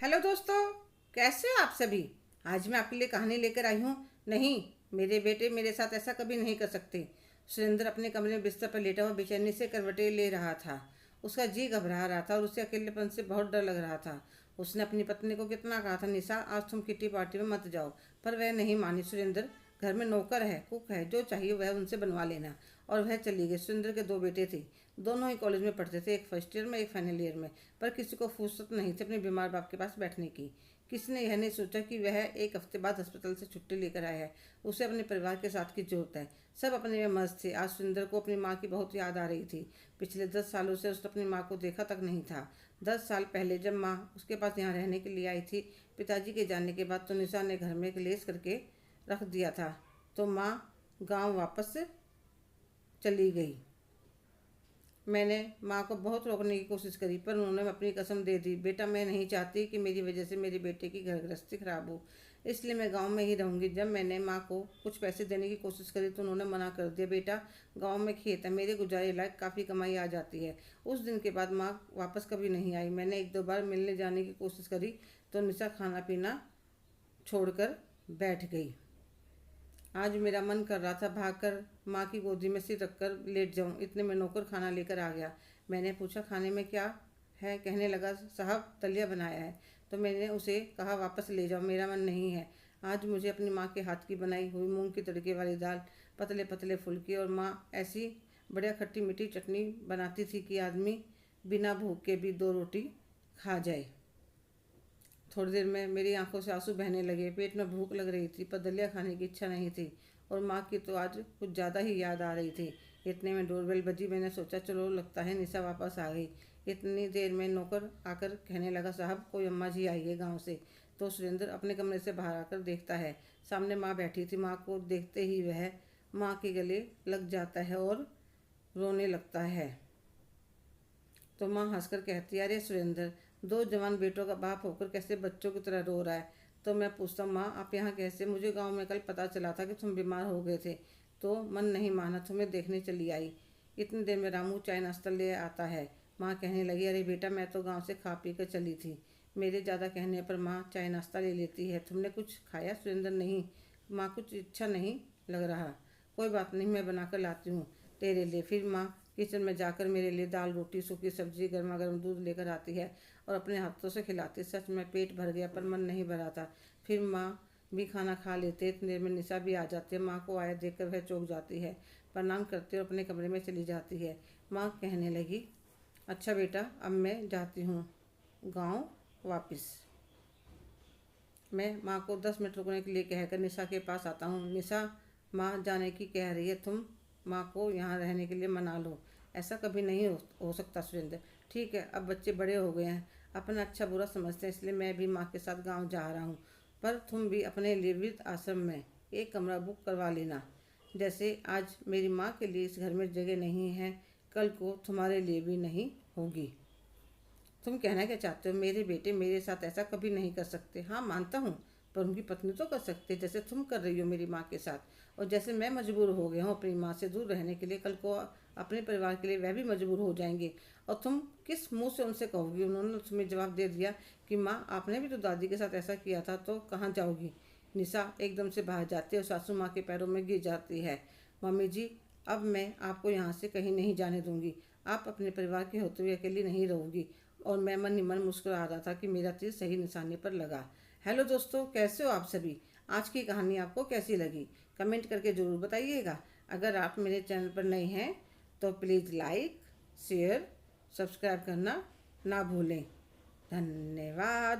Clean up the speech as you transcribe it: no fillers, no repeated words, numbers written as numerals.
Hello दोस्तों, कैसे हो आप सभी। आज मैं आपके लिए कहानी लेकर आई हूँ। नहीं, मेरे बेटे मेरे साथ ऐसा कभी नहीं कर सकते। सुरेंद्र अपने कमरे में बिस्तर पर लेटा हुआ बेचैनी से करवटें ले रहा था। उसका जी घबरा रहा था और उसे अकेलेपन से बहुत डर लग रहा था। उसने अपनी पत्नी को कितना कहा था, निशा आज तुम किटी पार्टी में मत जाओ, पर वह नहीं मानी। सुरेंद्र, घर में नौकर है, कुक है, जो चाहिए वह उनसे बनवा लेना। और वह चली गई। सुरेंद्र के दो बेटे थे, दोनों ही कॉलेज में पढ़ते थे, एक फर्स्ट ईयर में एक फाइनल ईयर में। पर किसी को फुर्सत नहीं थी अपने बीमार बाप के पास बैठने की। किसी ने यह नहीं सोचा कि वह एक हफ्ते बाद अस्पताल से छुट्टी लेकर आया है। उसे अपने परिवार के साथ की जरूरत है। सब अपने में मस्त थे। आज सुरेंद्र को अपनी माँ की बहुत याद आ रही थी। पिछले 10 सालों से उसने अपनी माँ को देखा तक नहीं था। 10 साल पहले जब माँ उसके पास यहाँ रहने के लिए आई थी, पिताजी के जाने के बाद तो निशा ने घर में एक लेस करके रख दिया था, तो माँ गाँव वापस चली गई। मैंने माँ को बहुत रोकने की कोशिश करी, पर उन्होंने अपनी कसम दे दी, बेटा मैं नहीं चाहती कि मेरी वजह से मेरे बेटे की घर गृहस्थी खराब हो, इसलिए मैं गांव में ही रहूंगी। जब मैंने माँ को कुछ पैसे देने की कोशिश करी तो उन्होंने मना कर दिया, बेटा गांव में खेत है, मेरे गुजारे लायक काफ़ी कमाई आ जाती है। उस दिन के बाद माँ वापस कभी नहीं आई। मैंने एक दो बार मिलने जाने की कोशिश करी तो निशा खाना पीना छोड़कर बैठ गई। आज मेरा मन कर रहा था भागकर माँ की गोदी में सिर रखकर लेट जाऊं। इतने में नौकर खाना लेकर आ गया। मैंने पूछा खाने में क्या है। कहने लगा साहब दलिया बनाया है। तो मैंने उसे कहा वापस ले जाओ, मेरा मन नहीं है। आज मुझे अपनी माँ के हाथ की बनाई हुई मूंग की तड़के वाली दाल, पतले पतले फुल्के, और माँ ऐसी बढ़िया खट्टी मीठी चटनी बनाती थी कि आदमी बिना भूख के भी 2 रोटी खा जाए। थोड़ी देर में मेरी आंखों से आंसू बहने लगे। पेट में भूख लग रही थी, पर दलिया खाने की इच्छा नहीं थी। और माँ की तो आज कुछ ज़्यादा ही याद आ रही थी। इतने में डोरबेल बजी। मैंने सोचा चलो लगता है निशा वापस आ गई। इतनी देर में नौकर आकर कहने लगा साहब कोई अम्मा जी आई है गाँव से। तो सुरेंद्र अपने कमरे से बाहर आकर देखता है, सामने माँ बैठी थी। माँ को देखते ही वह माँ के गले लग जाता है और रोने लगता है। तो माँ हंसकर कहती है, अरे सुरेंद्र, दो जवान बेटों का बाप होकर कैसे बच्चों की तरह रो रहा है। तो मैं पूछता हूँ, माँ आप यहाँ कैसे। मुझे गांव में कल पता चला था कि तुम बीमार हो गए थे, तो मन नहीं माना, तुम्हें देखने चली आई। इतनी देर में रामू चाय नाश्ता ले आता है। माँ कहने लगी, अरे बेटा मैं तो गाँव से खा पी कर चली थी। मेरे ज़्यादा कहने पर माँ चाय नाश्ता ले लेती है। तुमने कुछ खाया। सुरेंद्र, नहीं माँ, कुछ इच्छा नहीं लग रहा। कोई बात नहीं, मैं बना कर लाती हूँ तेरे लिए। फिर माँ किचन में जाकर मेरे लिए दाल रोटी सूखी सब्जी गर्मा गर्म दूध लेकर आती है और अपने हाथों से खिलाती। सच में पेट भर गया, पर मन नहीं भरा था। फिर माँ भी खाना खा लेते। इतनी देर में निशा भी आ जाती है। माँ को आया देखकर वह चौंक जाती है, प्रणाम करती है और अपने कमरे में चली जाती है। माँ कहने लगी, अच्छा बेटा अब मैं जाती हूँ गाँव वापिस। मैं माँ को 10 मिनट रुकने के लिए कहकर निशा के पास आता हूँ। निशा, माँ जाने की कह रही है, तुम माँ को यहाँ रहने के लिए मना लो। ऐसा कभी नहीं हो सकता सुरेंद्र। ठीक है, अब बच्चे बड़े हो गए हैं, अपना अच्छा बुरा समझते हैं, इसलिए मैं भी माँ के साथ गाँव जा रहा हूँ। पर तुम भी अपने लिए वृद्ध आश्रम में एक कमरा बुक करवा लेना। जैसे आज मेरी माँ के लिए इस घर में जगह नहीं है, कल को तुम्हारे लिए भी नहीं होगी। तुम कहना क्या चाहते हो। मेरे बेटे मेरे साथ ऐसा कभी नहीं कर सकते। हाँ मानता हूँ, पर उनकी पत्नी तो कर सकते, जैसे तुम कर रही हो मेरी माँ के साथ। और जैसे मैं मजबूर हो गया हूँ अपनी माँ से दूर रहने के लिए, कल को अपने परिवार के लिए वह भी मजबूर हो जाएंगे। और तुम किस मुंह से उनसे कहोगी। उन्होंने तुम्हें जवाब दे दिया कि माँ आपने भी तो दादी के साथ ऐसा किया था, तो कहाँ जाओगी। निशा एकदम से बाहर जाती है और सासू माँ के पैरों में गिर जाती है। मम्मी जी, अब मैं आपको यहाँ से कहीं नहीं जाने दूंगी। आप अपने परिवार के होते हुए अकेली नहीं रहोगी। और मैं मन ही मन मुस्कुरा रहा था कि मेरा तीर सही निशाने पर लगा। हेलो दोस्तों, कैसे हो आप सभी। आज की कहानी आपको कैसी लगी, कमेंट करके ज़रूर बताइएगा। अगर आप मेरे चैनल पर नए हैं तो प्लीज़ लाइक शेयर सब्सक्राइब करना ना भूलें। धन्यवाद।